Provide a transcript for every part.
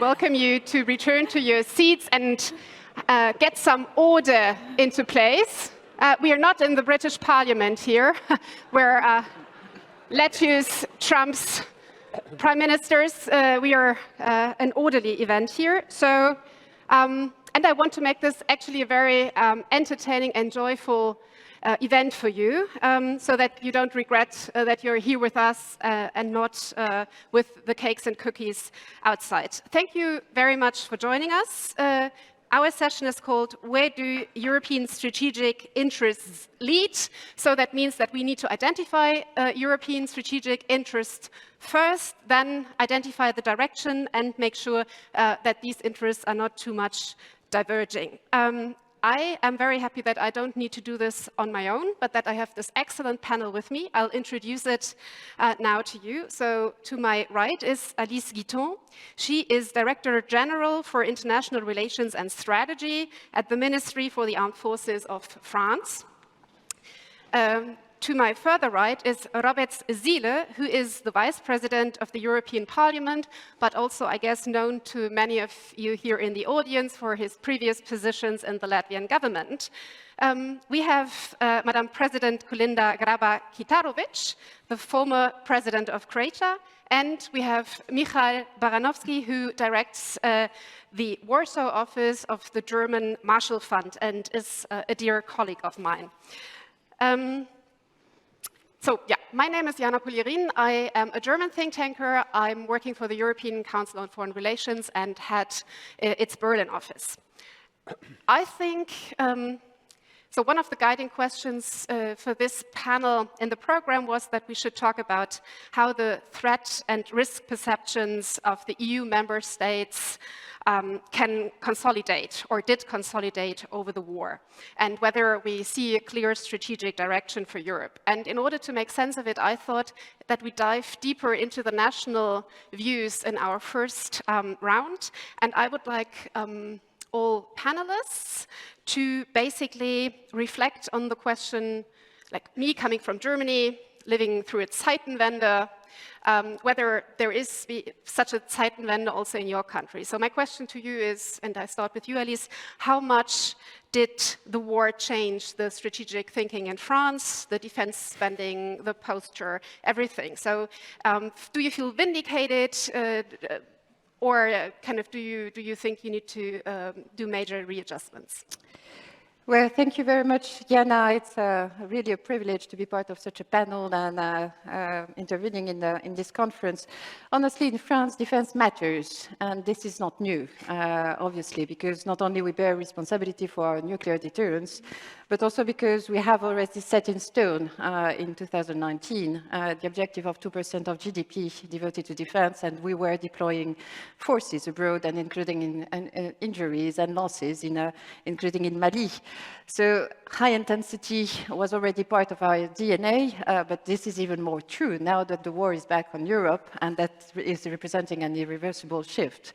Welcome you to return to your seats and get some order into place. We are not in the British Parliament here, where lettuce trumps prime ministers. We are an orderly event here. So, and I want to make this actually a very entertaining and joyful event for you, so that you don't regret that you're here with us and not with the cakes and cookies outside. Thank you very much for joining us. Our session is called Where Do European Strategic Interests Lead? So that means that we need to identify European strategic interests first, then identify the direction and make sure that these interests are not too much diverging. I am very happy that I don't need to do this on my own, but that I have this excellent panel with me. I'll introduce it now to you. So to my right is Alice Guitton. She is Director General for International Relations and Strategy at the Ministry for the Armed Forces of France. To my further right is Zīle, who is the Vice President of the European Parliament, but also, I guess, known to many of you here in the audience for his previous positions in the Latvian government. We have Madam President Kolinda Grabar-Kitarović, the former President of Croatia, and we have Michal Baranowski, who directs the Warsaw Office of the German Marshall Fund and is a dear colleague of mine. So, yeah, my name is Jana Polierin. I am a German think tanker. I'm working for the European Council on Foreign Relations and had its Berlin office. I think, so one of the guiding questions for this panel in the program was that we should talk about how the threat and risk perceptions of the EU member states can consolidate or did consolidate over the war, and whether we see a clear strategic direction for Europe. And in order to make sense of it, I thought that we dive deeper into the national views in our first round, and I would like all panelists to basically reflect on the question, like me coming from Germany, living through its Zeitenwende, whether there is such a Zeitenwende also in your country. So my question to you is, and I start with you, Alice, how much did the war change the strategic thinking in France, the defense spending, the posture, everything? So do you feel vindicated, or kind of do you think you need to do major readjustments? Well, thank you very much, Jana. It's really a privilege to be part of such a panel and intervening in this conference. Honestly, in France, defense matters, and this is not new, obviously, because not only we bear responsibility for our nuclear deterrence, but also because we have already set in stone in 2019 the objective of 2% of GDP devoted to defense, and we were deploying forces abroad and including in injuries and losses, including in Mali. So high intensity was already part of our DNA, but this is even more true now that the war is back on Europe, and that is representing an irreversible shift.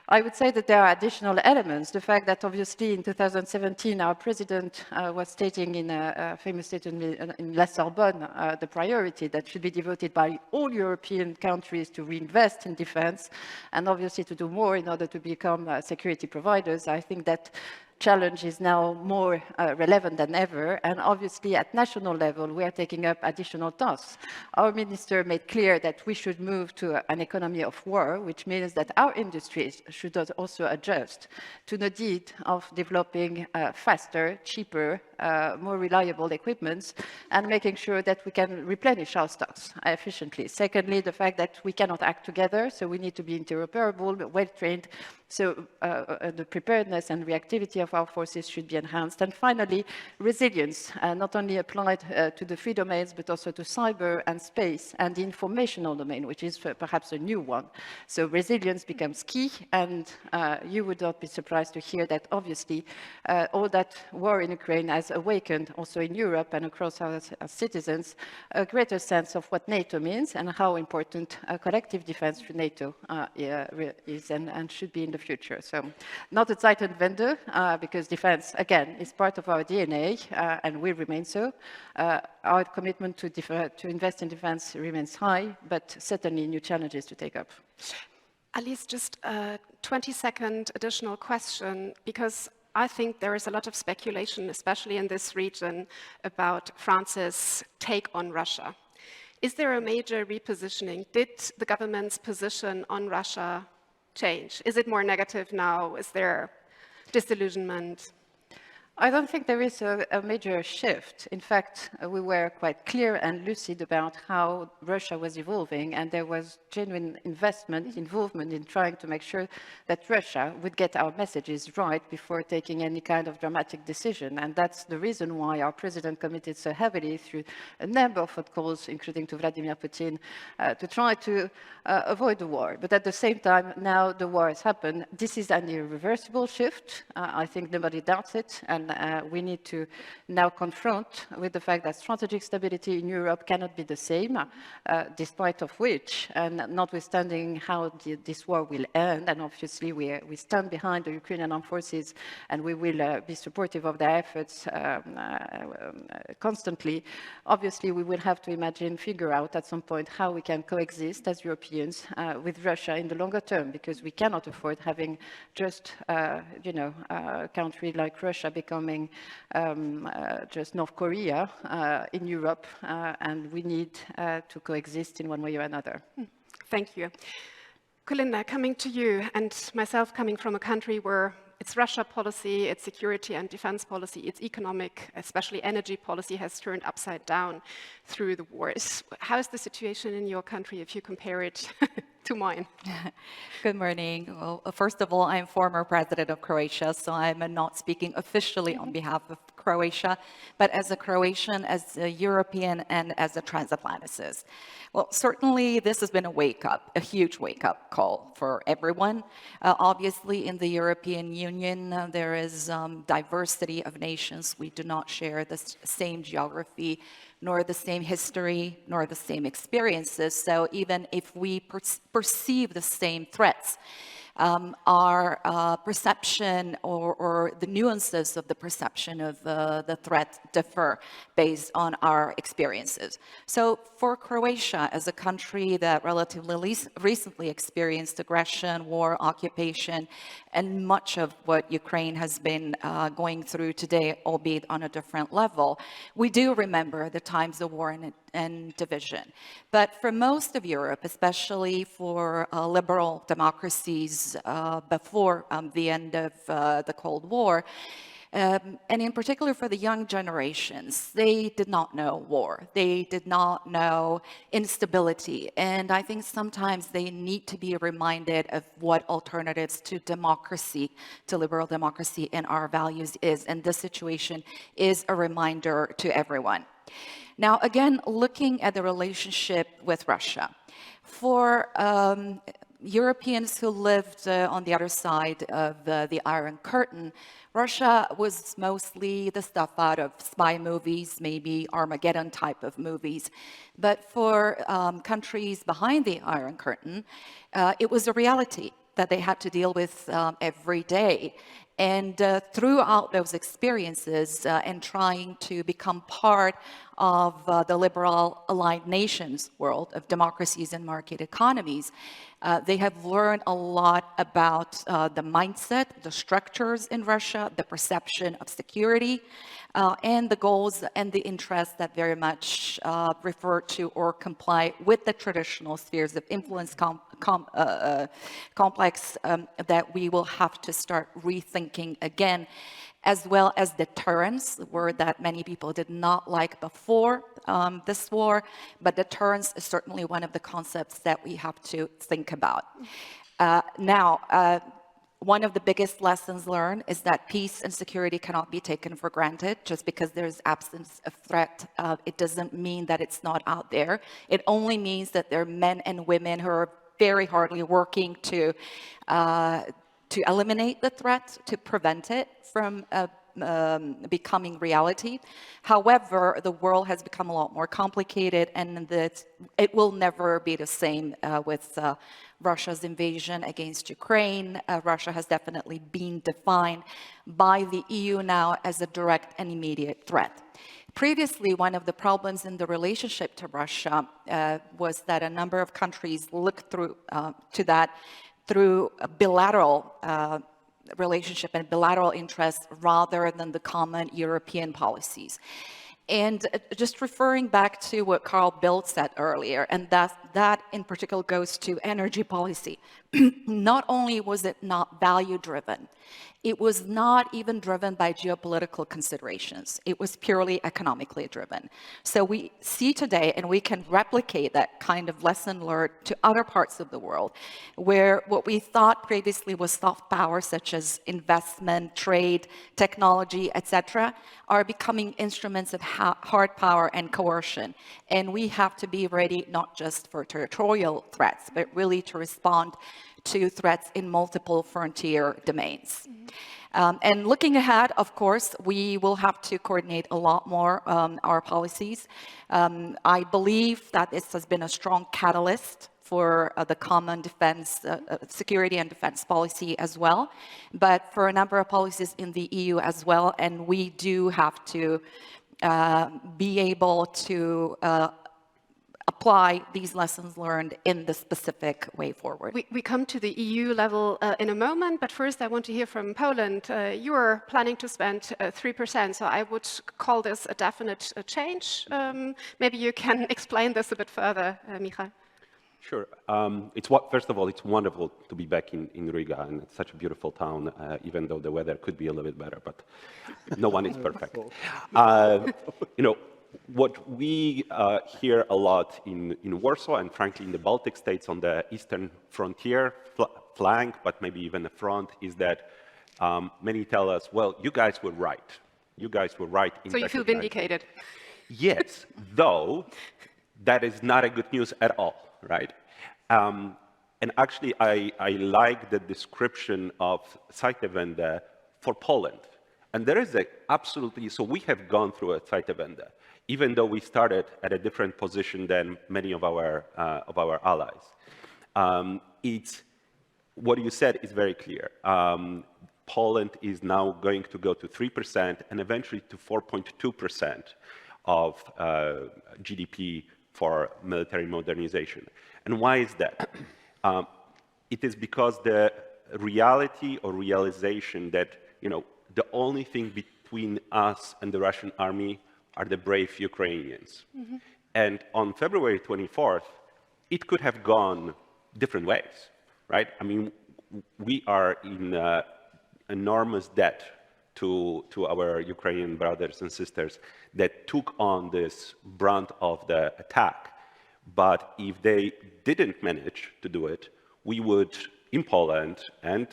I would say that there are additional elements. The fact that obviously in 2017 our president was stating in a famous statement in La Sorbonne the priority that should be devoted by all European countries to reinvest in defense and obviously to do more in order to become security providers. I think that challenge is now more relevant than ever, and obviously at national level we are taking up additional tasks. Our minister made clear that we should move to an economy of war, which means that our industries should also adjust to the need of developing faster, cheaper, more reliable equipments and making sure that we can replenish our stocks efficiently. Secondly, the fact that we cannot act together, so we need to be interoperable, well-trained, so the preparedness and reactivity of our forces should be enhanced. And finally, resilience, not only applied to the three domains, but also to cyber and space and the informational domain, which is perhaps a new one. So resilience becomes key, and you would not be surprised to hear that obviously all that war in Ukraine has awakened also in Europe and across our citizens a greater sense of what NATO means and how important collective defense through NATO is and should be in the future. So not a Zeitenwende, because defense, again, is part of our DNA and will remain so. Our commitment to invest in defense remains high, but certainly new challenges to take up. At least just a 20-second additional question, because I think there is a lot of speculation, especially in this region, about France's take on Russia. Is there a major repositioning? Did the government's position on Russia change? Is it more negative now? Is there disillusionment? I don't think there is a major shift. In fact, we were quite clear and lucid about how Russia was evolving, and there was genuine involvement in trying to make sure that Russia would get our messages right before taking any kind of dramatic decision. And that's the reason why our president committed so heavily through a number of calls, including to Vladimir Putin, to try to avoid the war. But at the same time, now the war has happened. This is an irreversible shift. I think nobody doubts it. And we need to now confront with the fact that strategic stability in Europe cannot be the same, despite of which, and notwithstanding how this war will end, and obviously we stand behind the Ukrainian armed forces and we will be supportive of their efforts constantly. Obviously, we will have to figure out at some point how we can coexist as Europeans with Russia in the longer term, because we cannot afford having just, a country like Russia becoming just North Korea in Europe, and we need to coexist in one way or another. Thank you. Kolinda, coming to you, and myself coming from a country where its Russia policy, its security and defense policy, its economic, especially energy policy, has turned upside down through the wars. How is the situation in your country if you compare it to mine? Good morning. Well, first of all, I'm former President of Croatia, so I'm not speaking officially on behalf of Croatia, but as a Croatian, as a European, and as a transatlanticist. Well, certainly this has been a huge wake-up call for everyone. Obviously, in the European Union, there is diversity of nations. We do not share the same geography, nor the same history, nor the same experiences. So even if we perceive the same threats, our perception or the nuances of the perception of the threat differ based on our experiences. So for Croatia, as a country that relatively recently experienced aggression, war, occupation, and much of what Ukraine has been going through today, albeit on a different level, we do remember the times of war and division. But for most of Europe, especially for liberal democracies before the end of the Cold War, and in particular for the young generations, they did not know war. They did not know instability. And I think sometimes they need to be reminded of what alternatives to democracy, to liberal democracy and our values is. And this situation is a reminder to everyone. Now, again, looking at the relationship with Russia, for Europeans who lived on the other side of the Iron Curtain, Russia was mostly the stuff out of spy movies, maybe Armageddon type of movies. But for countries behind the Iron Curtain, it was a reality that they had to deal with every day. And throughout those experiences and trying to become part of the liberal aligned nations world of democracies and market economies, they have learned a lot about the mindset, the structures in Russia, the perception of security, and the goals and the interests that very much refer to or comply with the traditional spheres of influence complex that we will have to start rethinking again, as well as deterrence, a word that many people did not like before this war, but deterrence is certainly one of the concepts that we have to think about. One of the biggest lessons learned is that peace and security cannot be taken for granted. Just because there's absence of threat, it doesn't mean that it's not out there. It only means that there are men and women who are very hardly working to eliminate the threat, to prevent it from becoming reality. However, the world has become a lot more complicated, and it will never be the same with Russia's invasion against Ukraine. Russia has definitely been defined by the EU now as a direct and immediate threat. Previously, one of the problems in the relationship to Russia was that a number of countries looked through to that through a bilateral relationship and bilateral interests rather than the common European policies. And just referring back to what Carl Bildt said earlier, and that in particular goes to energy policy. Not only was it not value-driven, it was not even driven by geopolitical considerations. It was purely economically driven. So we see today, and we can replicate that kind of lesson learned to other parts of the world, where what we thought previously was soft power, such as investment, trade, technology, etc., are becoming instruments of hard power and coercion. And we have to be ready not just for territorial threats, but really to respond to threats in multiple frontier domains. And looking ahead, of course, we will have to coordinate a lot more our policies. I believe that this has been a strong catalyst for the common defense, security and defense policy as well, but for a number of policies in the EU as well, and we do have to be able to apply these lessons learned in the specific way forward. We come to the EU level in a moment, but first I want to hear from Poland. You're planning to spend 3%, so I would call this a definite change. Maybe you can explain this a bit further, Michal. Sure. First of all, it's wonderful to be back in Riga, and it's such a beautiful town, even though the weather could be a little bit better, but no one is perfect. You know, what we hear a lot in Warsaw and frankly in the Baltic states on the eastern frontier flank, but maybe even the front, is that many tell us, well, you guys were right. You guys were right. So you feel vindicated? Yes, though that is not a good news at all, right? And actually, I like the description of zeitenwende for Poland. And there is absolutely, so we have gone through a zeitenwende, even though we started at a different position than many of our allies. What you said is very clear. Poland is now going to go to 3% and eventually to 4.2% of GDP for military modernization. And why is that? It is because the reality or realization that, you know, the only thing between us and the Russian army are the brave Ukrainians. Mm-hmm. And on February 24th, it could have gone different ways, right? I mean, we are in enormous debt to our Ukrainian brothers and sisters that took on this brunt of the attack. But if they didn't manage to do it, we would, in Poland and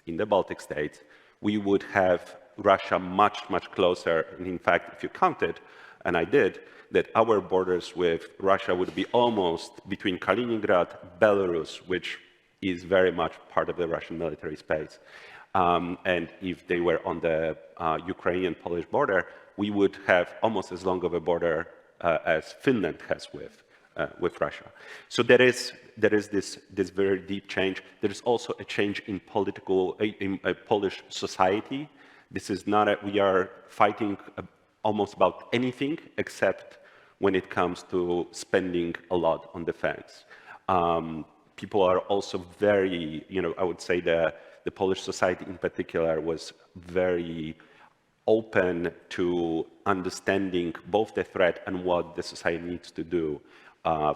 in the Baltic states, we would have Russia much, much closer. And in fact, if you counted, and I did, that our borders with Russia would be almost between Kaliningrad, Belarus, which is very much part of the Russian military space. And if they were on the Ukrainian-Polish border, we would have almost as long of a border as Finland has with Russia. So there is this very deep change. There is also a change in Polish society. This is not we are fighting almost about anything except when it comes to spending a lot on defense. People are also very, you know, I would say the Polish society in particular was very open to understanding both the threat and what the society needs to do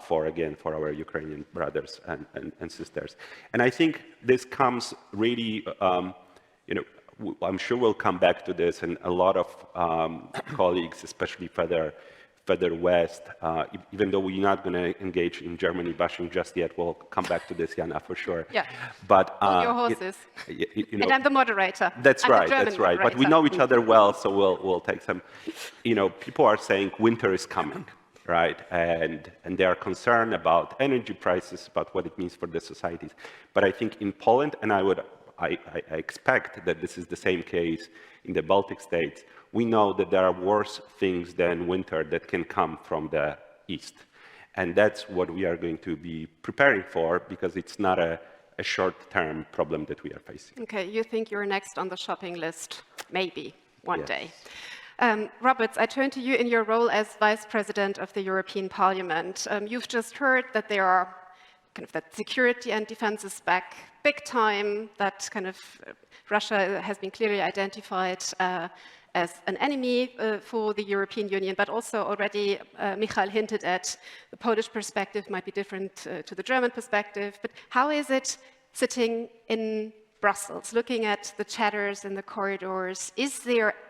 for our Ukrainian brothers and sisters. And I think this comes really, you know, I'm sure we'll come back to this, and a lot of colleagues, especially further west, even though we're not going to engage in Germany bashing just yet, we'll come back to this, Jana, for sure. Yeah. But on your horses. You know, and I'm the moderator. That's right. That's right. But we know each other well, so we'll take some. You know, people are saying winter is coming, right? And they are concerned about energy prices, about what it means for the societies. But I think in Poland, and I expect that this is the same case in the Baltic states, we know that there are worse things than winter that can come from the east. And that's what we are going to be preparing for, because it's not a short-term problem that we are facing. Okay, you think you're next on the shopping list, maybe, one Yes. day. Roberts, I turn to you in your role as Vice President of the European Parliament. You've just heard that there are that security and defense is back big time that kind of Russia has been clearly identified as an enemy for the European Union, but also already Michal hinted at the Polish perspective might be different to the German perspective. But how is it sitting in Brussels, looking at the chatters in the corridors?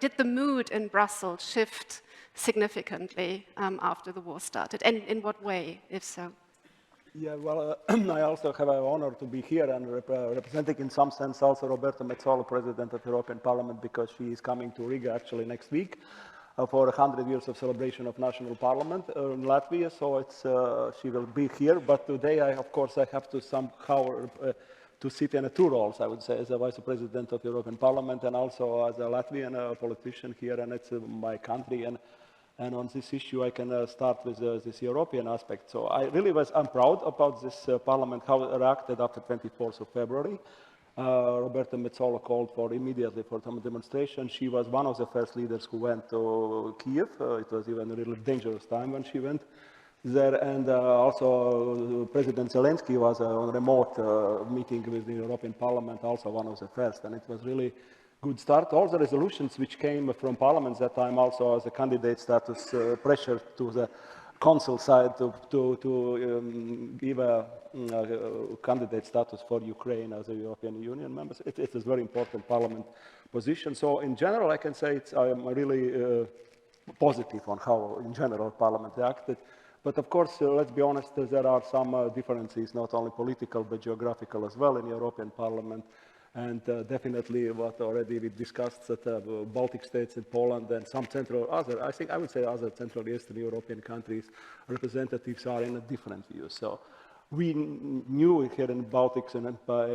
Did the mood in Brussels shift significantly after the war started? And in what way, if so? Yeah, well, I also have an honor to be here and representing in some sense also Roberta Metsola, President of the European Parliament, because she is coming to Riga actually next week for 100 years of celebration of National Parliament in Latvia. So she will be here, but today of course I have to somehow to sit in two roles, I would say, as a Vice President of the European Parliament and also as a Latvian politician here, and it's my country. And on this issue, I can start with this European aspect. So I'm proud about this Parliament, how it reacted after 24th of February. Roberta Metsola called immediately for some demonstration. She was one of the first leaders who went to Kiev. It was even a really dangerous time when she went there. And also President Zelensky was on a remote meeting with the European Parliament, also one of the first. And it was really good start. All the resolutions which came from Parliament that time also as a candidate status pressure to the Council side to give a candidate status for Ukraine as a European Union member. It is a very important Parliament position. So in general, I can say I am really positive on how, in general, Parliament reacted. But of course, let's be honest, there are some differences, not only political, but geographical as well in European Parliament. And definitely what already we discussed that Baltic states and Poland and some I would say other Central Eastern European countries, representatives are in a different view. So we knew here in Baltics and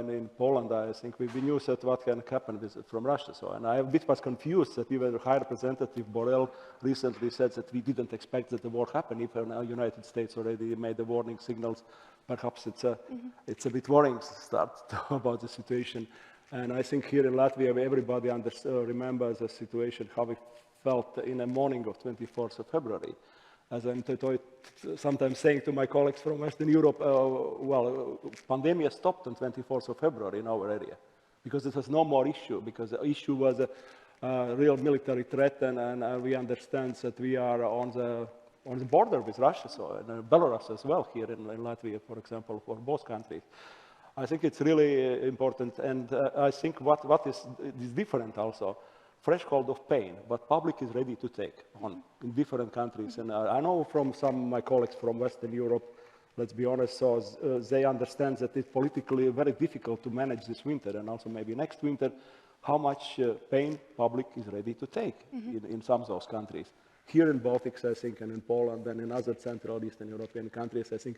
in Poland, I think we knew that what can happen from Russia. So, and I a bit was confused that even High Representative Borrell recently said that we didn't expect that the war happened. If the United States already made the warning signals, perhaps it's a bit worrying start about the situation. And I think here in Latvia, everybody remembers the situation, how we felt in the morning of 24th of February. As I'm sometimes saying to my colleagues from Western Europe, pandemic stopped on 24th of February in our area, because it was no more issue, because the issue was a real military threat, and we understand that we are on the border with Russia, so and Belarus as well here in Latvia, for example, for both countries. I think it's really important, and I think what is different also, threshold of pain, but public is ready to take on in different countries. And I know from some of my colleagues from Western Europe, let's be honest, so they understand that it's politically very difficult to manage this winter and also maybe next winter, how much pain public is ready to take in some of those countries. Here in Baltics, I think, and in Poland and in other Central Eastern European countries, I think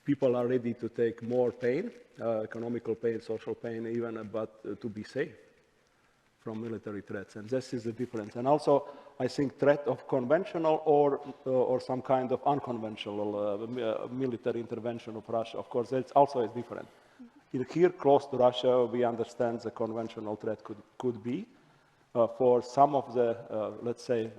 people are ready to take more pain, economical pain, social pain even, but to be safe from military threats. And this is the difference. And also, I think threat of conventional or some kind of unconventional military intervention of Russia. Of course, that's also different. Here, close to Russia, we understand the conventional threat could be. For some of the, let's say,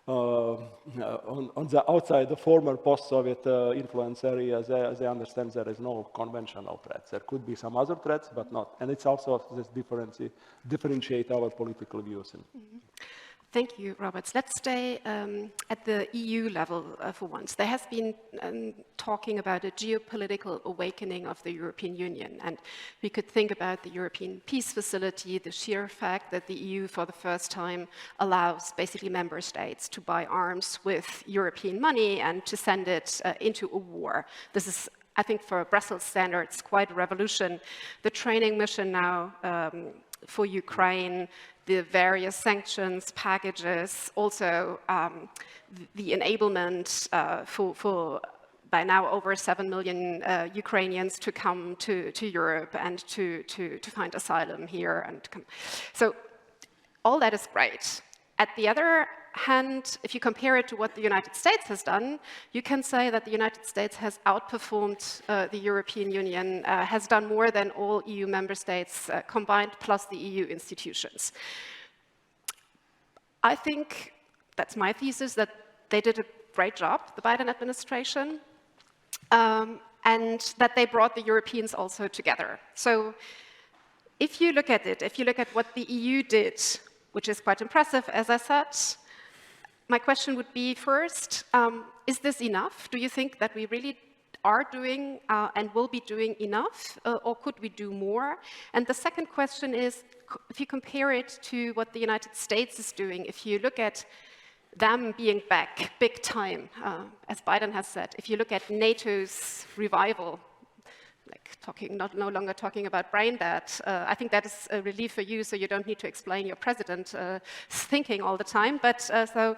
on the outside, the former post-Soviet influence areas, they understand there is no conventional threats. There could be some other threats, but not. And it's also this differentiate our political views. Thank you, Roberts. Let's stay at the EU level for once. There has been talking about a geopolitical awakening of the European Union, and we could think about the European Peace Facility, the sheer fact that the EU for the first time allows basically member states to buy arms with European money and to send it into a war. This is, I think, for Brussels standards, quite a revolution. The training mission now for Ukraine, the various sanctions packages, also the enablement for by now over 7 million Ukrainians to come to Europe and to find asylum here. So all that is great. At the other hand, if you compare it to what the United States has done, you can say that the United States has outperformed the European Union, has done more than all EU member states combined, plus the EU institutions. I think, that's my thesis, that they did a great job, the Biden administration. and that they brought the Europeans also together. So if you look at it, if you look at what the EU did, which is quite impressive, as I said, my question would be first, is this enough? Do you think that we really are doing and will be doing enough, or could we do more? And the second question is, if you compare it to what the United States is doing, if you look at them being back big time, as Biden has said, if you look at NATO's revival, like no longer talking about brain dead, I think that is a relief for you, so you don't need to explain your president's thinking all the time. But so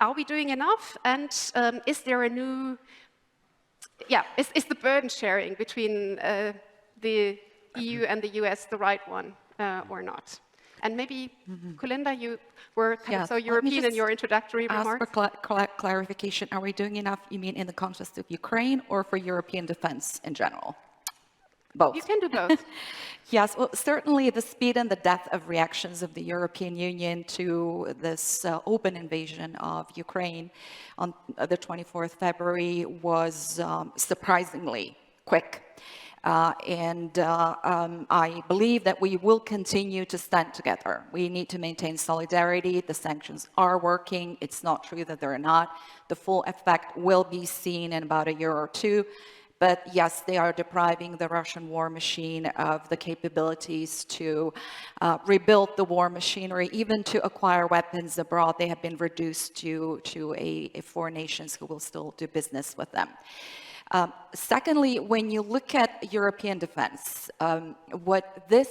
are we doing enough? And is there a new, is the burden sharing between the EU and the US the right one or not? And maybe, Kolinda, you were kind of so European in your introductory remarks. For clarification, are we doing enough, you mean in the context of Ukraine or for European defense in general? Both. You can do both. Yes, well, certainly the speed and the depth of reactions of the European Union to this open invasion of Ukraine on the 24th February was surprisingly quick. I believe that we will continue to stand together. We need to maintain solidarity. The sanctions are working. It's not true that they're not. The full effect will be seen in about a year or two. But yes, they are depriving the Russian war machine of the capabilities to rebuild the war machinery, even to acquire weapons abroad. They have been reduced to foreign nations who will still do business with them. Secondly, when you look at European defense, what the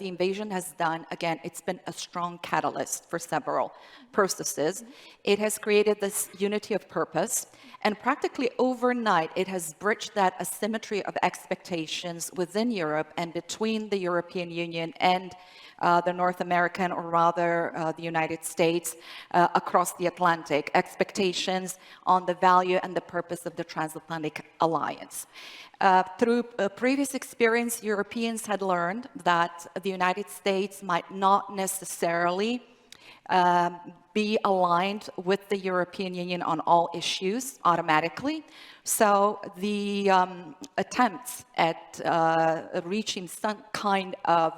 invasion has done, again, it's been a strong catalyst for several processes. It has created this unity of purpose, and practically overnight, it has bridged that asymmetry of expectations within Europe and between the European Union and the North American, or rather the United States, across the Atlantic, expectations on the value and the purpose of the transatlantic alliance. Through previous experience, Europeans had learned that the United States might not necessarily be aligned with the European Union on all issues automatically. So the attempts at reaching some kind of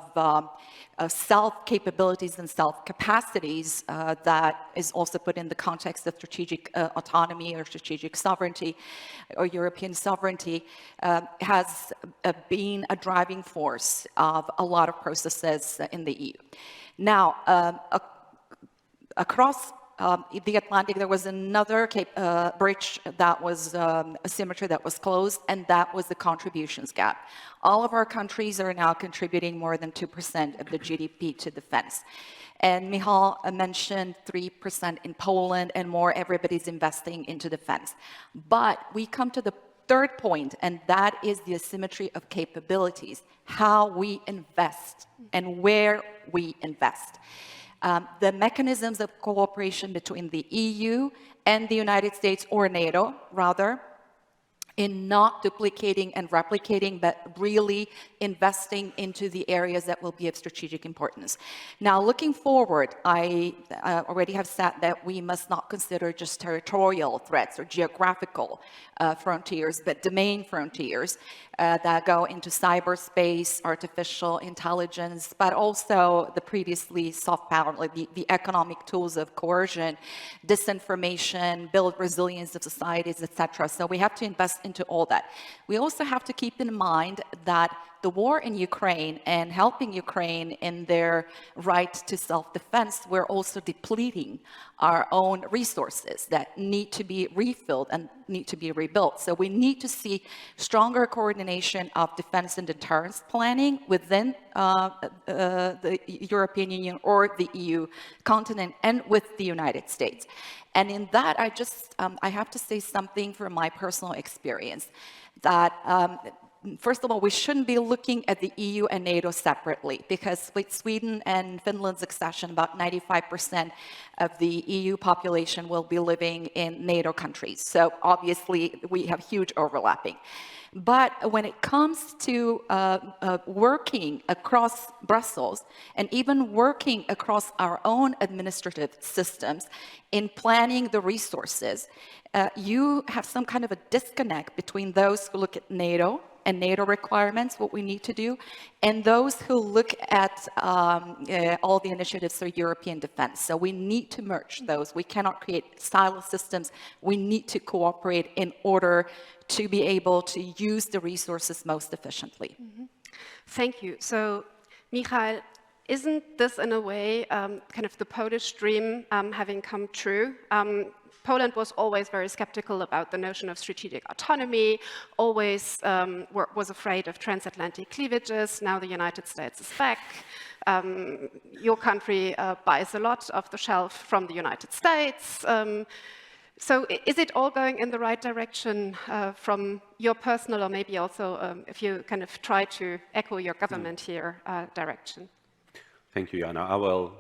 self-capabilities and self-capacities that is also put in the context of strategic autonomy or strategic sovereignty or European sovereignty has been a driving force of a lot of processes in the EU. Now, across the Atlantic, there was another bridge that was a symmetry that was closed, and that was the contributions gap. All of our countries are now contributing more than 2% of the GDP to defense. And Michal mentioned 3% in Poland, and more, everybody's investing into defense. But we come to the third point, and that is the asymmetry of capabilities, how we invest and where we invest. The mechanisms of cooperation between the EU and the United States, or NATO, rather, in not duplicating and replicating, but really investing into the areas that will be of strategic importance. Now, looking forward, I already have said that we must not consider just territorial threats or geographical frontiers, but domain frontiers that go into cyberspace, artificial intelligence, but also the previously soft power, like the economic tools of coercion, disinformation, build resilience of societies, etc. So we have to invest into all that. We also have to keep in mind that the war in Ukraine and helping Ukraine in their right to self-defense, we're also depleting our own resources that need to be refilled and need to be rebuilt. So we need to see stronger coordination of defense and deterrence planning within the European Union or the EU continent and with the United States. And in that, I have to say something from my personal experience, that first of all, we shouldn't be looking at the EU and NATO separately, because with Sweden and Finland's accession, about 95% of the EU population will be living in NATO countries. So obviously, we have huge overlapping. But when it comes to working across Brussels and even working across our own administrative systems in planning the resources, you have some kind of a disconnect between those who look at NATO and NATO requirements, what we need to do, and those who look at all the initiatives for European defense. So we need to merge those. We cannot create silo systems. We need to cooperate in order to be able to use the resources most efficiently. Mm-hmm. Thank you. So, Michal, isn't this in a way kind of the Polish dream having come true? Poland was always very skeptical about the notion of strategic autonomy, always was afraid of transatlantic cleavages. Now the United States is back. Your country buys a lot of the shelf from the United States. So is it all going in the right direction from your personal, or maybe also if you kind of try to echo your government here, direction? Thank you, Jana. I will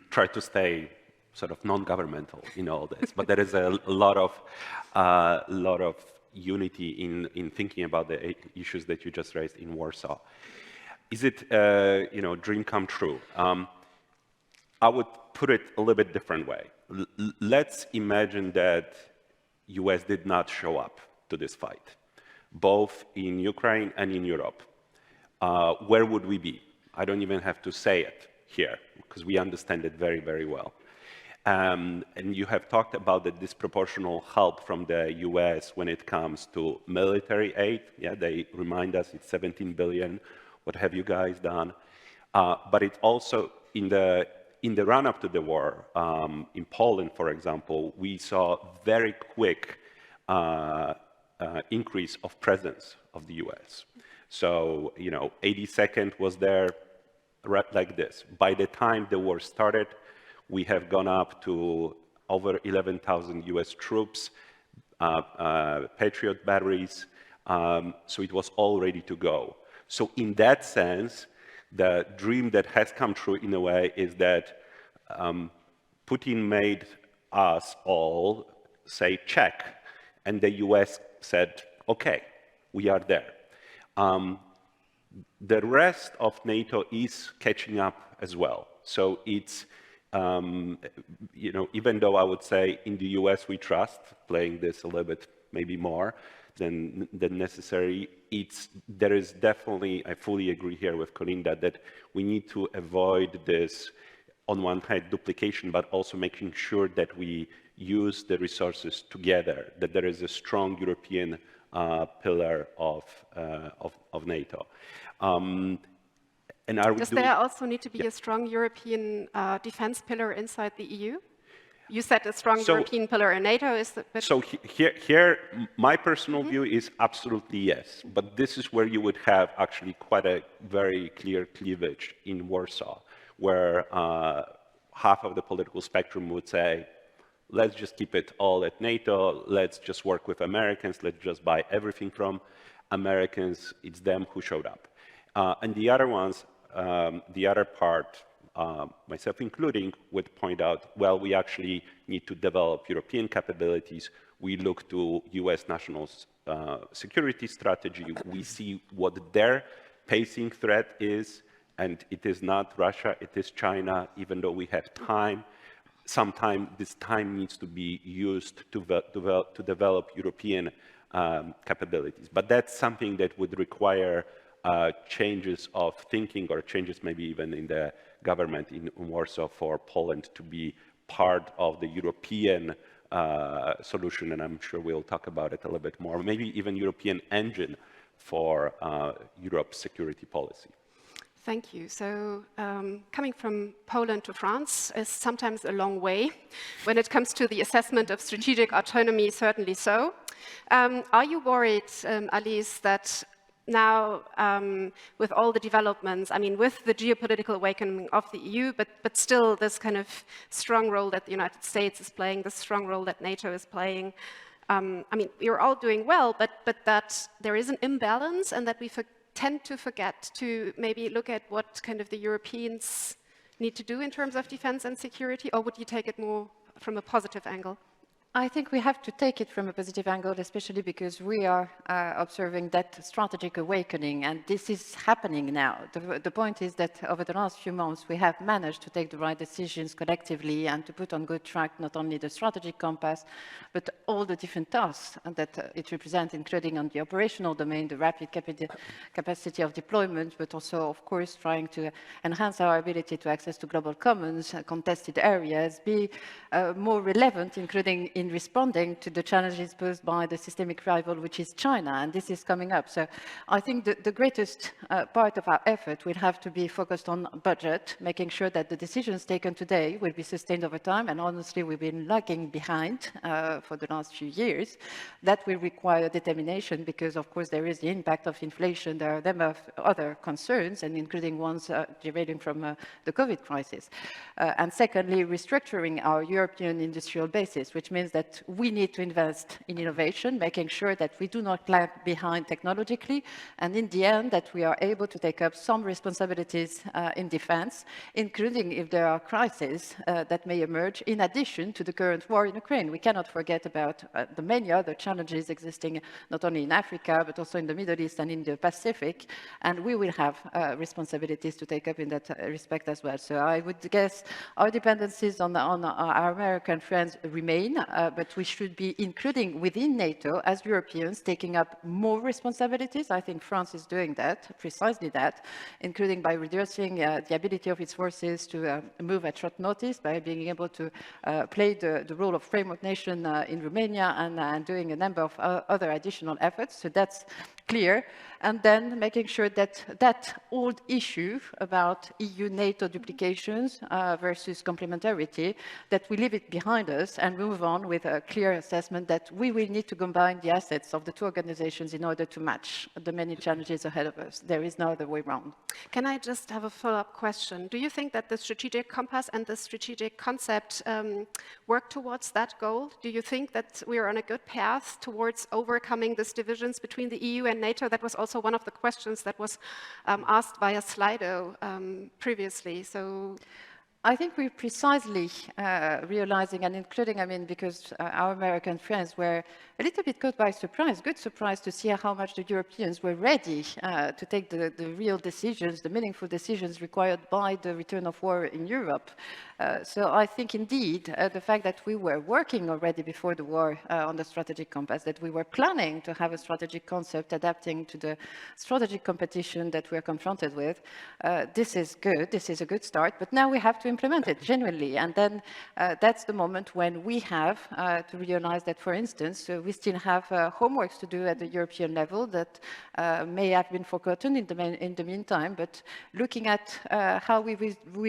try to stay sort of non-governmental in all this, but there is a lot of unity in thinking about the issues that you just raised in Warsaw. Is it, dream come true? I would put it a little bit different way. Let's imagine that US did not show up to this fight, both in Ukraine and in Europe. Where would we be? I don't even have to say it here, because we understand it very, very well. And you have talked about the disproportional help from the US when it comes to military aid. Yeah, they remind us it's 17 billion. What have you guys done? But it also, in the run-up to the war, in Poland, for example, we saw very quick increase of presence of the US. So, 82nd was there right like this. By the time the war started, we have gone up to over 11,000 US troops, Patriot batteries, so it was all ready to go. So in that sense, the dream that has come true in a way is that Putin made us all say check, and the US said, okay, we are there. The rest of NATO is catching up as well. So it's, even though I would say in the US we trust, playing this a little bit maybe more than necessary, there is definitely, I fully agree here with Kolinda, that we need to avoid this, on one hand, duplication, but also making sure that we use the resources together, that there is a strong European pillar of NATO. Does there also need to be a strong European defense pillar inside the EU? You said a strong European pillar in NATO. So here, my personal view is absolutely yes. But this is where you would have actually quite a very clear cleavage in Warsaw, where half of the political spectrum would say, let's just keep it all at NATO, let's just work with Americans, let's just buy everything from Americans, it's them who showed up. And the other ones, the other part, myself including, would point out, well, we actually need to develop European capabilities. We look to US national security strategy. We see what their pacing threat is, and it is not Russia, it is China, even though we have time. Sometimes this time needs to be used to develop European capabilities. But that's something that would require changes of thinking, or changes maybe even in the government in Warsaw, for Poland to be part of the European solution, and I'm sure we'll talk about it a little bit more, maybe even European engine for Europe's security policy. Thank you. So coming from Poland to France is sometimes a long way. When it comes to the assessment of strategic autonomy, certainly so. Are you worried, Alice, that now, with all the developments, I mean, with the geopolitical awakening of the EU, but still this kind of strong role that the United States is playing, the strong role that NATO is playing, I mean, we're all doing well, but that there is an imbalance, and that we tend to forget to maybe look at what kind of the Europeans need to do in terms of defense and security, or would you take it more from a positive angle? I think we have to take it from a positive angle, especially because we are observing that strategic awakening, and this is happening now. The point is that over the last few months, we have managed to take the right decisions collectively and to put on good track not only the strategic compass, but all the different tasks that it represents, including on the operational domain, the rapid capacity of deployment, but also, of course, trying to enhance our ability to access to global commons, contested areas, be more relevant, including in responding to the challenges posed by the systemic rival, which is China, and this is coming up. So I think the greatest part of our effort will have to be focused on budget, making sure that the decisions taken today will be sustained over time, and honestly, we've been lagging behind for the last few years. That will require determination because, of course, there is the impact of inflation. There are a number of other concerns, and including ones deriving from the COVID crisis. And secondly, restructuring our European industrial basis, which means that we need to invest in innovation, making sure that we do not lag behind technologically, and in the end, that we are able to take up some responsibilities in defense, including if there are crises that may emerge in addition to the current war in Ukraine. We cannot forget about the many other challenges existing not only in Africa, but also in the Middle East and in the Pacific, and we will have responsibilities to take up in that respect as well. So I would guess our dependencies on our American friends remain, but we should be including within NATO as Europeans taking up more responsibilities. I think France is doing that, precisely that, including by reducing the ability of its forces to move at short notice, by being able to play the role of framework nation in Romania and doing a number of other additional efforts. So that's clear. And then making sure that that old issue about EU-NATO duplications versus complementarity, that we leave it behind us and move on with a clear assessment that we will need to combine the assets of the two organizations in order to match the many challenges ahead of us. There is no other way around. Can I just have a follow-up question? Do you think that the strategic compass and the strategic concept work towards that goal? Do you think that we are on a good path towards overcoming these divisions between the EU and NATO? That was also one of the questions that was asked via Slido previously. So I think we're precisely realizing, and including, I mean, because our American friends were a little bit caught by surprise, good surprise to see how much the Europeans were ready to take the real decisions, the meaningful decisions required by the return of war in Europe. So I think indeed the fact that we were working already before the war on the strategic compass, that we were planning to have a strategic concept adapting to the strategic competition that we're confronted with, this is good, this is a good start, but now we have to implement it genuinely, and then that's the moment when we have to realize that, for instance, we still have homeworks to do at the European level that may have been forgotten in the meantime, but looking at how we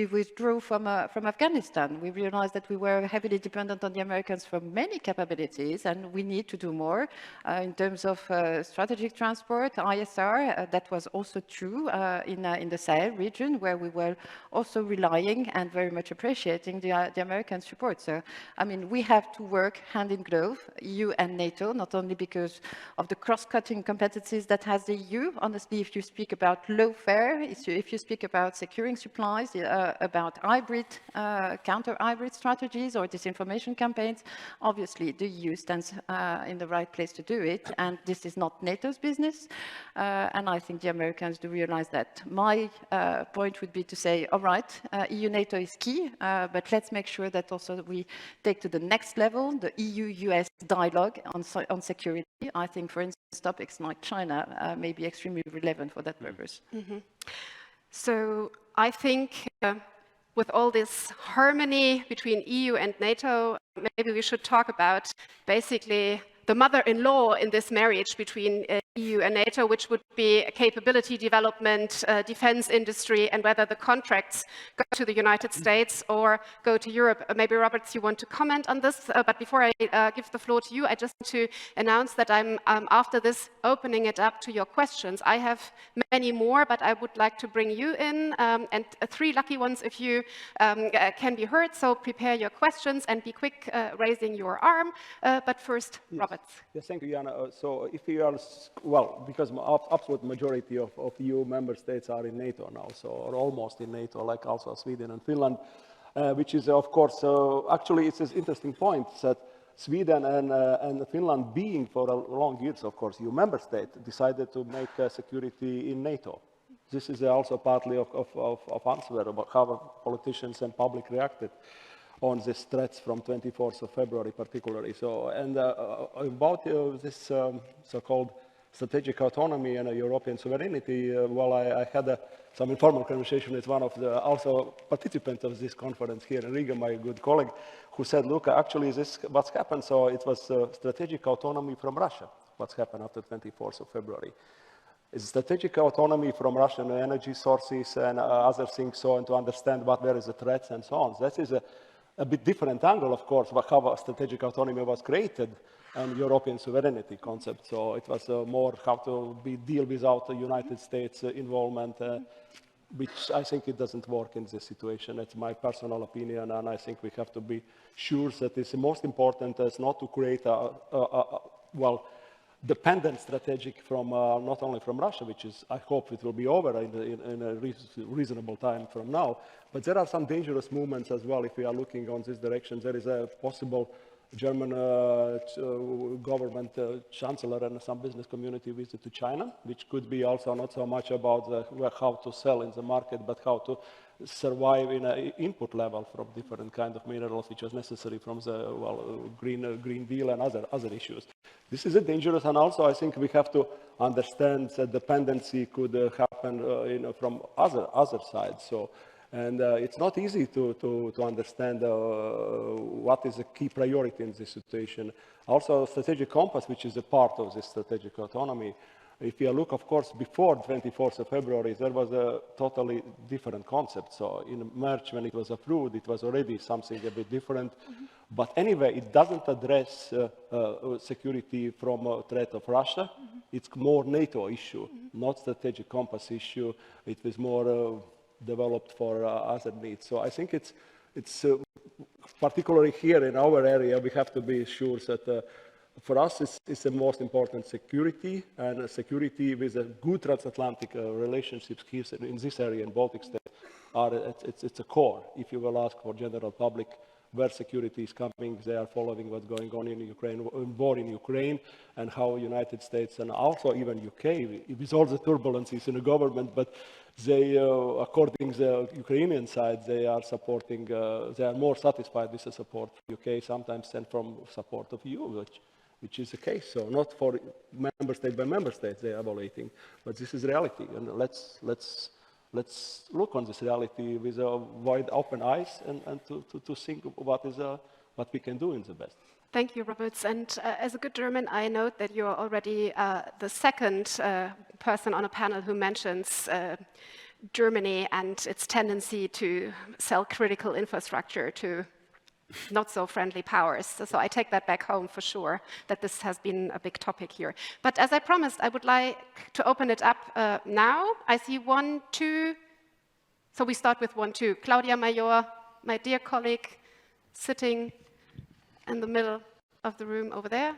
withdrew from Afghanistan, we realized that we were heavily dependent on the Americans for many capabilities, and we need to do more in terms of strategic transport, ISR. That was also true in the Sahel region, where we were also relying and very much appreciating the American support. So, I mean, we have to work hand in glove, EU and NATO, not only because of the cross-cutting competencies that has the EU. Honestly, if you speak about lawfare, if you speak about securing supplies, about hybrid, counter-hybrid strategies or disinformation campaigns, obviously the EU stands in the right place to do it, and this is not NATO's business, and I think the Americans do realize that. My point would be to say, all right, EU-NATO is key, but let's make sure that also we take to the next level the EU-US dialogue on security. I think, for instance, topics like China may be extremely relevant for that purpose. Mm-hmm. So I think with all this harmony between EU and NATO, maybe we should talk about basically the mother-in-law in this marriage between EU and NATO, which would be capability development, defense industry, and whether the contracts go to the United States or go to Europe. Maybe, Roberts, you want to comment on this? But before I give the floor to you, I just want to announce that I'm, after this, opening it up to your questions. I have many more, but I would like to bring you in, and 3 lucky ones if you can be heard. So prepare your questions and be quick raising your arm. But first, yes. Roberts. Yes, thank you, Jana. So if you are, well, because absolute majority of EU member states are in NATO now, so or almost in NATO, like also Sweden and Finland, which is, of course, actually it's an interesting point that Sweden and Finland, being for a long years, of course, EU member state, decided to make security in NATO. This is also partly of answer about how politicians and public reacted on these threats from 24th of February particularly. So, and about this so-called strategic autonomy and European sovereignty, well, I had some informal conversation with one of the also participants of this conference here in Riga, my good colleague, who said, look, actually this what's happened, so it was strategic autonomy from Russia, what's happened after 24th of February. It's strategic autonomy from Russian energy sources and other things, so, and to understand what there is the threats and so on. That is a bit different angle, of course, how strategic autonomy was created and European sovereignty concept. So it was more how to deal without the United States involvement, which I think it doesn't work in this situation. It's my personal opinion, and I think we have to be sure that it's the most important is not to create well, dependent strategic from not only from Russia, which is, I hope it will be over in a reasonable time from now, but there are some dangerous movements as well if we are looking on this direction. There is a possible German government chancellor and some business community visit to China, which could be also not so much about how to sell in the market, but how to survive in an input level from different kind of minerals, which was necessary from the Green Deal and other issues. This is a dangerous, and also I think we have to understand that dependency could happen from other sides. So, and it's not easy to understand what is a key priority in this situation. Also, strategic compass, which is a part of this strategic autonomy. If you look, of course, before 24th of February, there was a totally different concept. So in March, when it was approved, it was already something a bit different. Mm-hmm. But anyway, it doesn't address security from a threat of Russia. Mm-hmm. It's more NATO issue, not strategic compass issue. It was more developed for other needs. So I think it's particularly here in our area, we have to be sure that for us, it's the most important security, and security with a good transatlantic relationships here in this area in Baltic states it's a core. If you will ask for general public where security is coming, they are following what's going on in Ukraine, war in Ukraine, and how United States and also even UK, with all the turbulences in the government, but they, according to the Ukrainian side, they are supporting, they are more satisfied with the support from UK sometimes than from support of EU, which is the case. So not for member state by member state they are evaluating, but this is reality, and let's look on this reality with wide open eyes and to think what we can do in the best. Thank you, Roberts. And as a good German, I note that you're already the second person on a panel who mentions Germany and its tendency to sell critical infrastructure to not so friendly powers. So I take that back home for sure, that this has been a big topic here. But as I promised, I would like to open it up now. I see 1, 2. So we start with 1, 2. Claudia Major, my dear colleague, sitting in the middle of the room over there.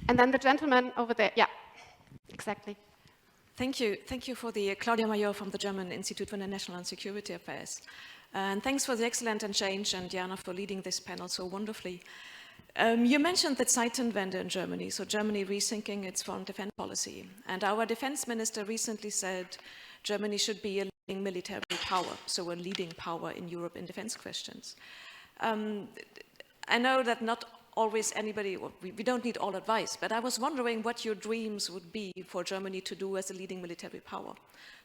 And then the gentleman over there. Yeah, exactly. Thank you. Thank you for the Claudia Major from the German Institute for International and Security Affairs. And thanks for the excellent exchange, and Jana for leading this panel so wonderfully. You mentioned the Zeitenwende in Germany, so Germany rethinking its foreign defense policy. And our defense minister recently said Germany should be a leading military power, so a leading power in Europe in defense questions. I know that not always anybody, we don't need all advice, but I was wondering what your dreams would be for Germany to do as a leading military power.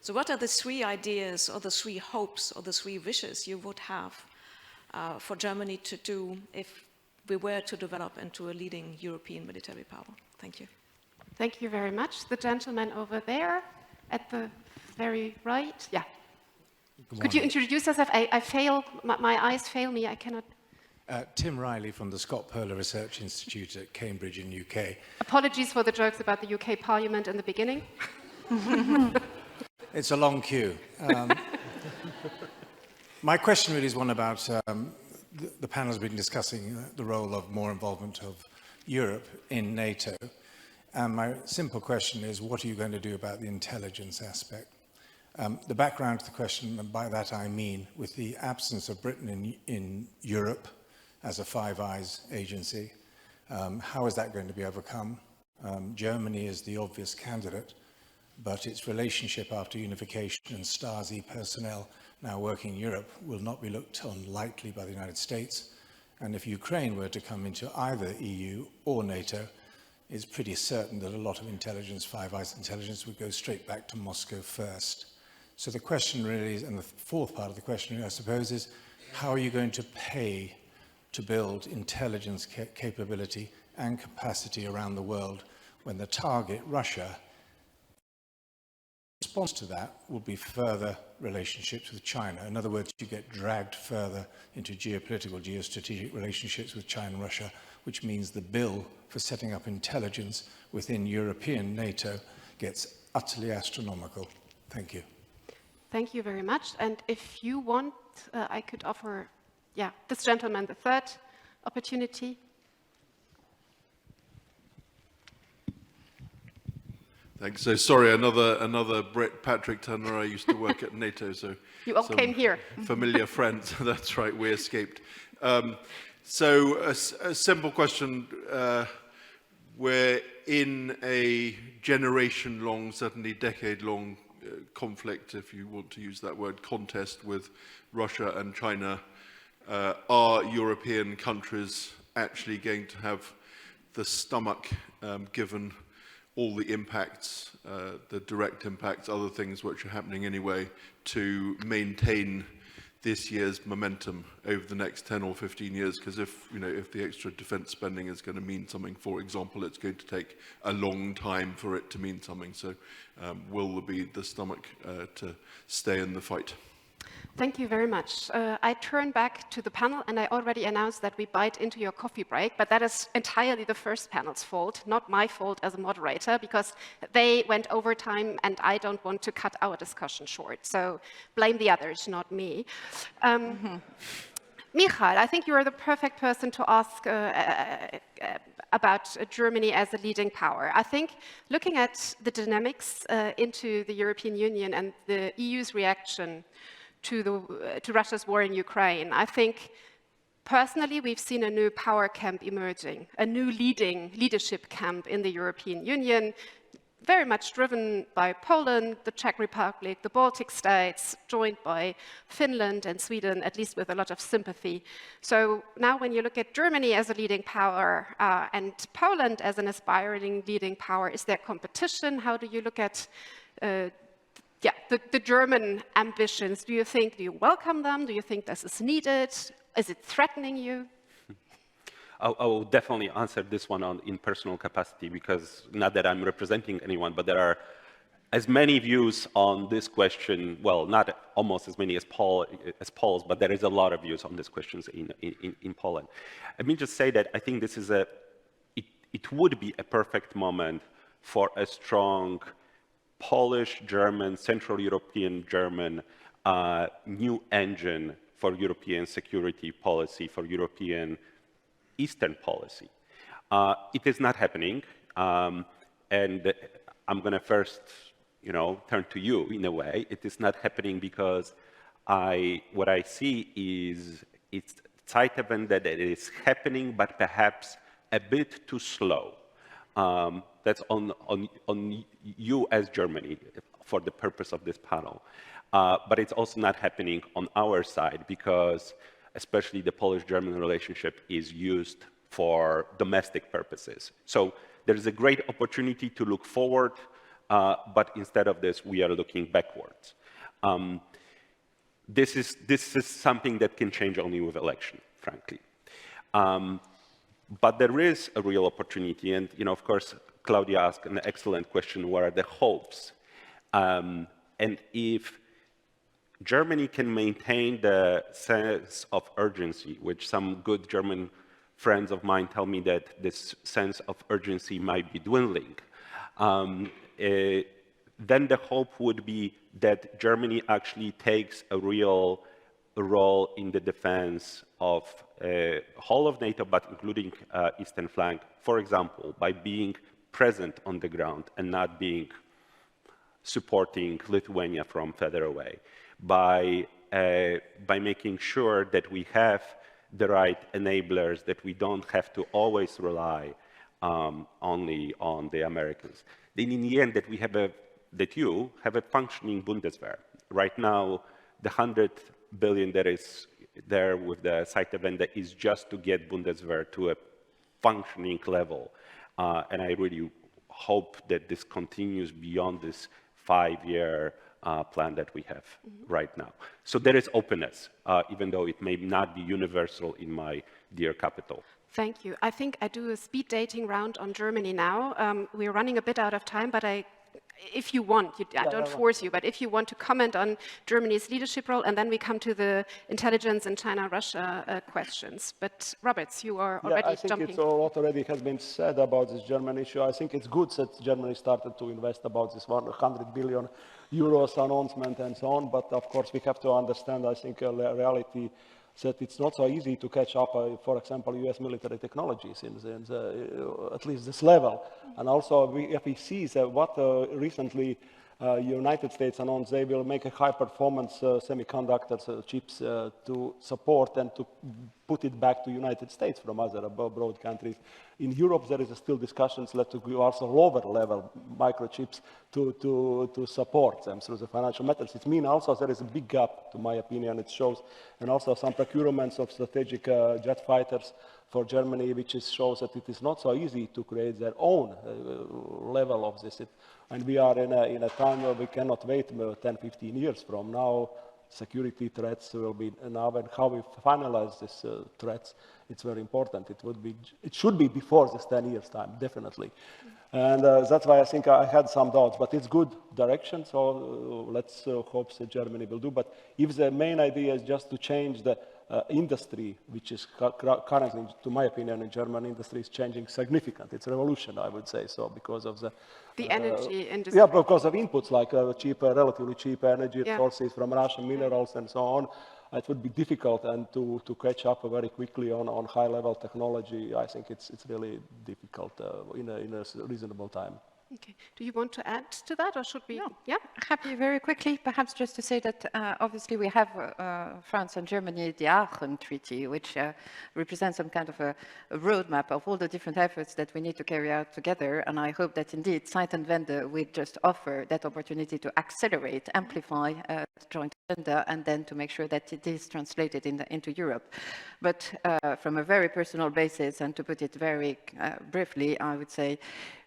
So what are the 3 ideas or the 3 hopes or the 3 wishes you would have for Germany to do if we were to develop into a leading European military power? Thank you. Thank you very much. The gentleman over there at the very right. Yeah. Could you introduce yourself? I fail, my eyes fail me, I cannot. Tim Riley from the Scott Perler Research Institute at Cambridge in UK. Apologies for the jokes about the UK Parliament in the beginning. It's a long queue. My question really is one about the panel has been discussing the role of more involvement of Europe in NATO. And my simple question is, what are you going to do about the intelligence aspect? The background to the question, and by that I mean with the absence of Britain in Europe, as a Five Eyes agency. How is that going to be overcome? Germany is the obvious candidate, but its relationship after unification and Stasi personnel now working in Europe will not be looked on lightly by the United States. And if Ukraine were to come into either EU or NATO, it's pretty certain that a lot of intelligence, Five Eyes intelligence, would go straight back to Moscow first. So the question really is, and the fourth part of the question, I suppose, is how are you going to pay to build intelligence capability and capacity around the world when the target, Russia, in response to that will be further relationships with China. In other words, you get dragged further into geopolitical, geostrategic relationships with China and Russia, which means the bill for setting up intelligence within European NATO gets utterly astronomical. Thank you. Thank you very much. And if you want, I could offer, this gentleman the third opportunity. Thanks. So sorry, another Brit, Patrick Turner. I used to work at NATO, so you all came here. Familiar friends. That's right. We escaped. So a simple question. We're in a generation-long, certainly decade-long conflict, if you want to use that word, contest with Russia and China. Are European countries actually going to have the stomach, given all the impacts, the direct impacts, other things which are happening anyway, to maintain this year's momentum over the next 10 or 15 years? Because if the extra defense spending is going to mean something, for example, it's going to take a long time for it to mean something. So will there be the stomach to stay in the fight? Thank you very much. I turn back to the panel, and I already announced that we bite into your coffee break, but that is entirely the first panel's fault, not my fault as a moderator, because they went over time, and I don't want to cut our discussion short. So blame the others, not me. Michal, I think you are the perfect person to ask about Germany as a leading power. I think looking at the dynamics into the European Union and the EU's reaction to Russia's war in Ukraine, I think personally we've seen a new power camp emerging, a new leadership camp in the European Union, very much driven by Poland, the Czech Republic, the Baltic states, joined by Finland and Sweden, at least with a lot of sympathy. So now when you look at Germany as a leading power and Poland as an aspiring leading power, is there competition? How do you look at the German ambitions? Do you welcome them? Do you think this is needed? Is it threatening you? I will definitely answer this one in personal capacity, because not that I'm representing anyone, but there are as many views on this question, well, not almost as many as Paul's, but there is a lot of views on these questions in Poland. Let me just say that I think this is it would be a perfect moment for a strong Polish, German, Central European German new engine for European security policy, for European Eastern policy. It is not happening, and I'm going to first, turn to you in a way. It is not happening because what I see is it's zeitenwende that it is happening, but perhaps a bit too slow. That's on you as Germany for the purpose of this panel. But it's also not happening on our side because especially the Polish-German relationship is used for domestic purposes. So there is a great opportunity to look forward, but instead of this, we are looking backwards. This is something that can change only with election, frankly. But there is a real opportunity, and of course, Claudia asked an excellent question: what are the hopes? And if Germany can maintain the sense of urgency, which some good German friends of mine tell me that this sense of urgency might be dwindling, then the hope would be that Germany actually takes a real role in the defense of whole of NATO, but including eastern flank, for example, by being present on the ground and not being supporting Lithuania from further away, by making sure that we have the right enablers, that we don't have to always rely only on the Americans. Then in the end, that you have a functioning Bundeswehr. Right now, the 100 billion that is there with the zeitenwende is just to get Bundeswehr to a functioning level. And I really hope that this continues beyond this 5-year plan that we have right now. So there is openness, even though it may not be universal in my dear capital. Thank you. I think I do a speed dating round on Germany now. We're running a bit out of time, but if you want, I don't force you, but if you want to comment on Germany's leadership role, and then we come to the intelligence and China-Russia questions. But Roberts, you are already jumping. I think it's a lot already has been said about this German issue. I think it's good that Germany started to invest about this 100 billion euros announcement and so on. But of course, we have to understand, I think, reality that it's not so easy to catch up, for example, US military technologies in at least this level. And also, if we see that what recently United States announced, they will make a high-performance semiconductor chips to support and to put it back to United States from other abroad countries. In Europe, there is still discussions to go also lower-level microchips to support them through the financial methods. It means also there is a big gap, to my opinion, it shows, and also some procurements of strategic jet fighters for Germany, which shows that it is not so easy to create their own level of this. And we are in a time where we cannot wait 10, 15 years from now. Security threats will be now, and how we finalize these threats, it's very important. It should be before this 10 years time, definitely. And that's why I think I had some doubts, but it's good direction, so let's hope that Germany will do. But if the main idea is just to change the industry, which is currently, to my opinion, in German industry is changing significantly. It's a revolution, I would say so, because of the energy industry. Yeah, because of inputs like relatively cheap energy sources from Russian minerals and so on. It would be difficult and to catch up very quickly on high-level technology. I think it's really difficult in a reasonable time. Okay. Do you want to add to that, or should we? No. Yeah, happy very quickly, perhaps just to say that obviously we have France and Germany, the Aachen Treaty, which represents some kind of a roadmap of all the different efforts that we need to carry out together. And I hope that indeed Zeitenwende will just offer that opportunity to accelerate, amplify the joint agenda, and then to make sure that it is translated into Europe. But from a very personal basis, and to put it very briefly, I would say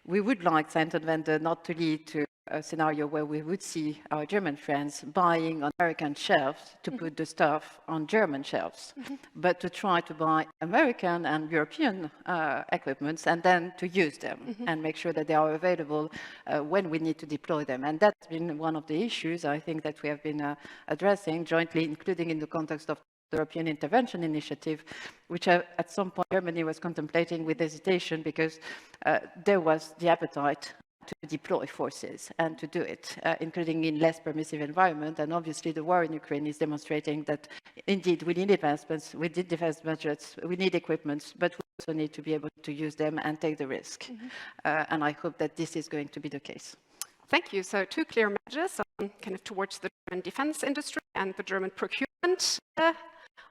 we would like Zeitenwende not to lead to a scenario where we would see our German friends buying on American shelves to put the stuff on German shelves, but to try to buy American and European equipments and then to use them and make sure that they are available when we need to deploy them. And that's been one of the issues, I think, that we have been addressing jointly, including in the context of the European Intervention Initiative, which at some point Germany was contemplating with hesitation because there was the appetite to deploy forces and to do it, including in less permissive environment. And obviously the war in Ukraine is demonstrating that indeed we need investments, we need defense budgets, we need equipment, but we also need to be able to use them and take the risk. And I hope that this is going to be the case. Thank you. So 2 clear messages kind of towards the German defense industry and the German procurement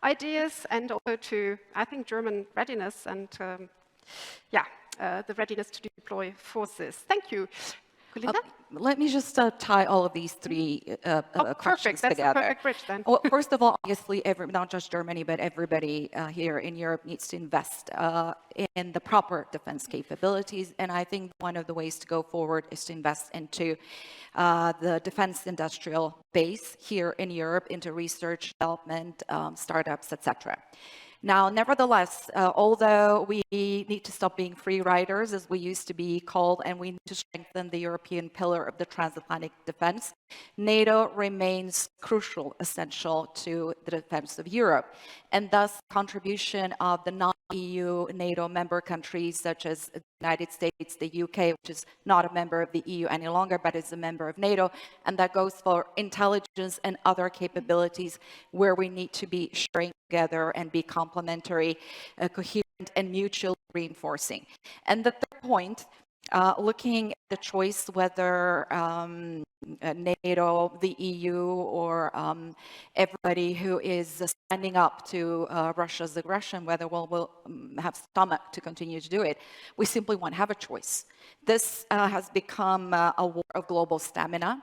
ideas, and also to, I think, German readiness and, the readiness to deploy forces. Thank you. Kolinda? Let me just tie all of these 3 questions That's together. A perfect bridge then. Well, first of all, obviously, not just Germany, but everybody here in Europe needs to invest in the proper defense capabilities. And I think one of the ways to go forward is to invest into the defense industrial base here in Europe, into research, development, startups, etc. Now, nevertheless, although we need to stop being free riders, as we used to be called, and we need to strengthen the European pillar of the transatlantic defense, NATO remains crucial, essential to the defense of Europe. And thus, contribution of the non-EU NATO member countries, such as the United States, the UK, which is not a member of the EU any longer, but is a member of NATO, and that goes for intelligence and other capabilities where we need to be sharing together and be complementary, coherent, and mutually reinforcing. And the third point looking at the choice whether NATO, the EU, or everybody who is standing up to Russia's aggression, whether we'll have stomach to continue to do it. We simply won't have a choice. This has become a war of global stamina.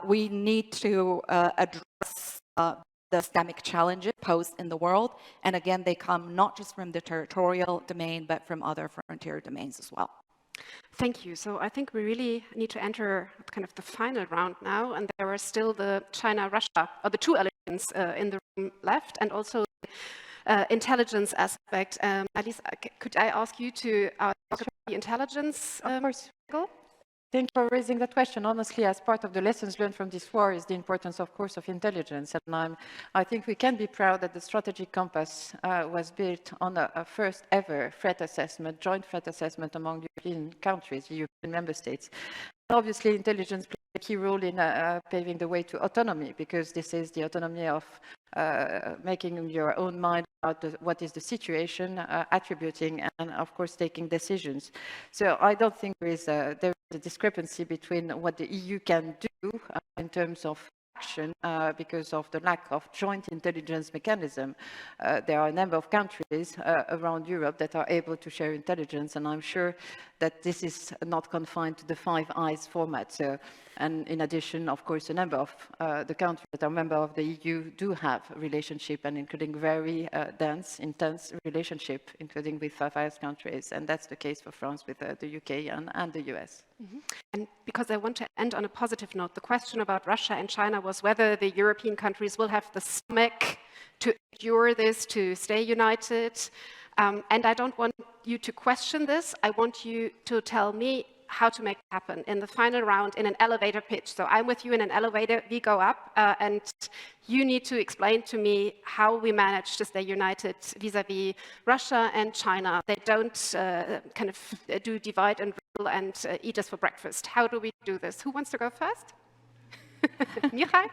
We need to address the systemic challenges posed in the world. And again, they come not just from the territorial domain, but from other frontier domains as well. Thank you. So I think we really need to enter kind of the final round now, and there are still the China-Russia, or the two elements in the room left, and also the intelligence aspect. Alice, could I ask you to talk about the intelligence? Of course. Thank you for raising that question. Honestly, as part of the lessons learned from this war is the importance, of course, of intelligence. And I think we can be proud that the strategic compass was built on a first ever threat assessment, joint threat assessment among European countries, European member states. Obviously, intelligence plays a key role in paving the way to autonomy, because this is the autonomy of making your own mind about what is the situation, attributing, and of course taking decisions. So I don't think there is a discrepancy between what the EU can do in terms of action because of the lack of joint intelligence mechanism. There are a number of countries around Europe that are able to share intelligence, and I'm sure that this is not confined to the Five Eyes format. So, and in addition, of course, a number of the countries that are members of the EU do have a relationship, and including very dense, intense relationship, including with Five Eyes countries. And that's the case for France with the UK and the US. Mm-hmm. And because I want to end on a positive note, the question about Russia and China was whether the European countries will have the stomach to endure this, to stay united. And I don't want you to question this. I want you to tell me how to make it happen in the final round in an elevator pitch. So I'm with you in an elevator, we go up, and you need to explain to me how we manage to stay united vis-a-vis Russia and China. They don't kind of do divide and rule and eat us for breakfast. How do we do this? Who wants to go first? Michal?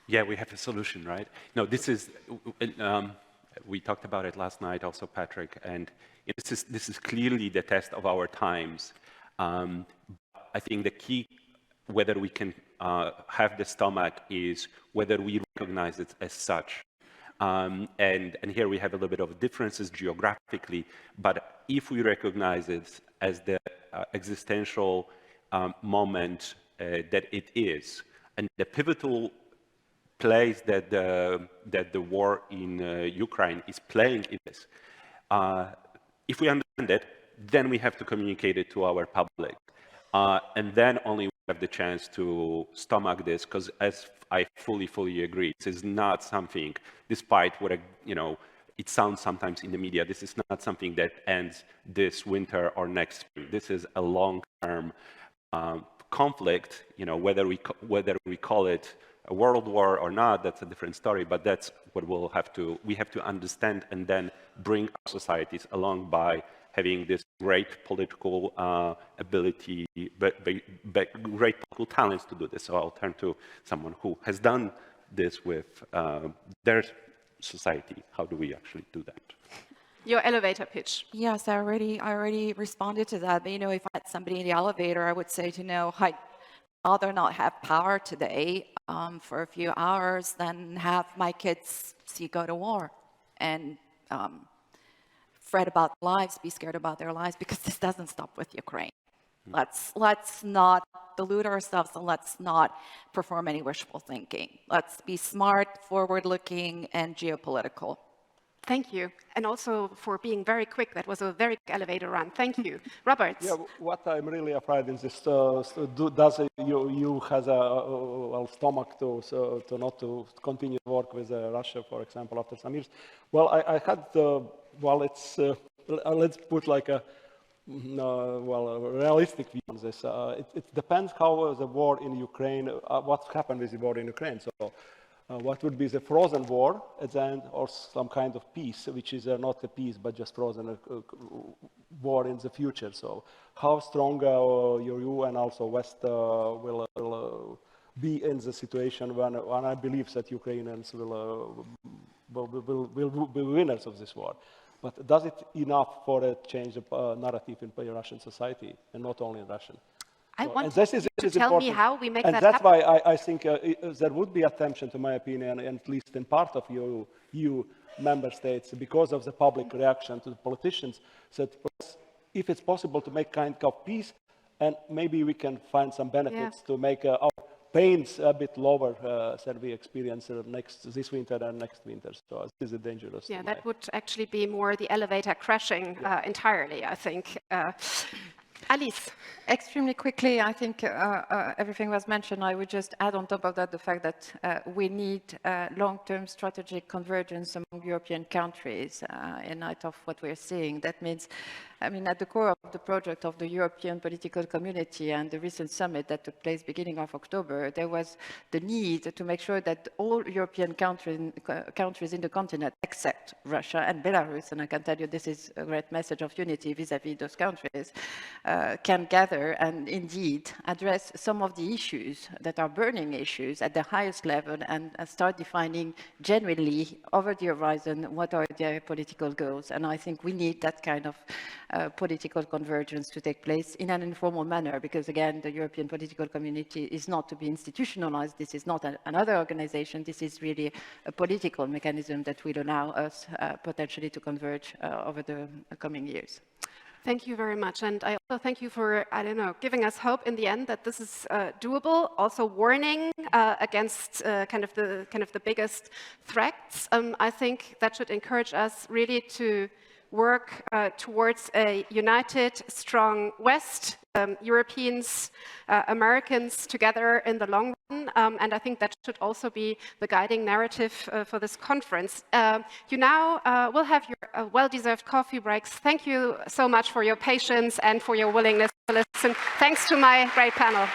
Yeah, we have a solution, right? No, this is, we talked about it last night also, Patrick, and this is clearly the test of our times. I think the key, whether we can have the stomach, is whether we recognize it as such. And here we have a little bit of differences geographically, but if we recognize it as the existential moment that it is, and the pivotal place that the war in Ukraine is playing in this, if we understand it, then we have to communicate it to our public. And then only we have the chance to stomach this, because as I fully agree, this is not something, despite what, it sounds sometimes in the media, this is not something that ends this winter or next spring. This is a long-term conflict, whether we call it a world war or not, that's a different story, but that's what we have to understand and then bring our societies along by having this great political ability, great political talents to do this. So I'll turn to someone who has done this with their society. How do we actually do that? Your elevator pitch. Yes, I already responded to that. But if I had somebody in the elevator, I would say I'd rather not have power today for a few hours than have my kids go to war and fret about their lives, be scared about their lives, because this doesn't stop with Ukraine. Let's not delude ourselves, and let's not perform any wishful thinking. Let's be smart, forward-looking, and geopolitical. Thank you, and also for being very quick. That was a very quick elevator run. Thank you. Robert. Yeah, what I'm really afraid is this: does you has a stomach to not to continue to work with Russia, for example, after some years? Well, I had it's let's put like a realistic view on this. It depends how the war in Ukraine, what happened with the war in Ukraine. So. What would be the frozen war at the end, or some kind of peace, which is not a peace, but just frozen war in the future. So how strong EU and also West will be in the situation when I believe that Ukrainians will be winners of this war. But does it enough for a change of narrative in Russian society, and not only in Russian? I want this you is to tell me important. how we make and that that's happen. why I think there would be attention, to my opinion, at least in part of EU member states, because of the public reaction to the politicians, that if it's possible to make kind of peace, and maybe we can find some benefits to make our pains a bit lower than we experience this winter and next winter. So this is dangerous. Yeah, that would actually be more the elevator crashing entirely, I think. Alice. Extremely quickly, I think everything was mentioned. I would just add on top of that the fact that we need long-term strategic convergence among European countries in light of what we're seeing. That means, I mean, at the core of the project of the European political community and the recent summit that took place beginning of October, there was the need to make sure that all European countries in the continent, except Russia and Belarus, and I can tell you this is a great message of unity vis-à-vis those countries, can gather and indeed address some of the issues that are burning issues at the highest level and start defining genuinely over the horizon what are their political goals. And I think we need that kind of political convergence to take place in an informal manner, because again, the European political community is not to be institutionalized. This is not another organization. This is really a political mechanism that will allow us potentially to converge over the coming years. Thank you very much, and I also thank you for, I don't know, giving us hope in the end that this is doable. Also, warning against kind of the biggest threats. I think that should encourage us really to work towards a united, strong West, Europeans, Americans together in the long run, and I think that should also be the guiding narrative for this conference. You now will have your well-deserved coffee breaks. Thank you so much for your patience and for your willingness to listen. Thanks to my great panel.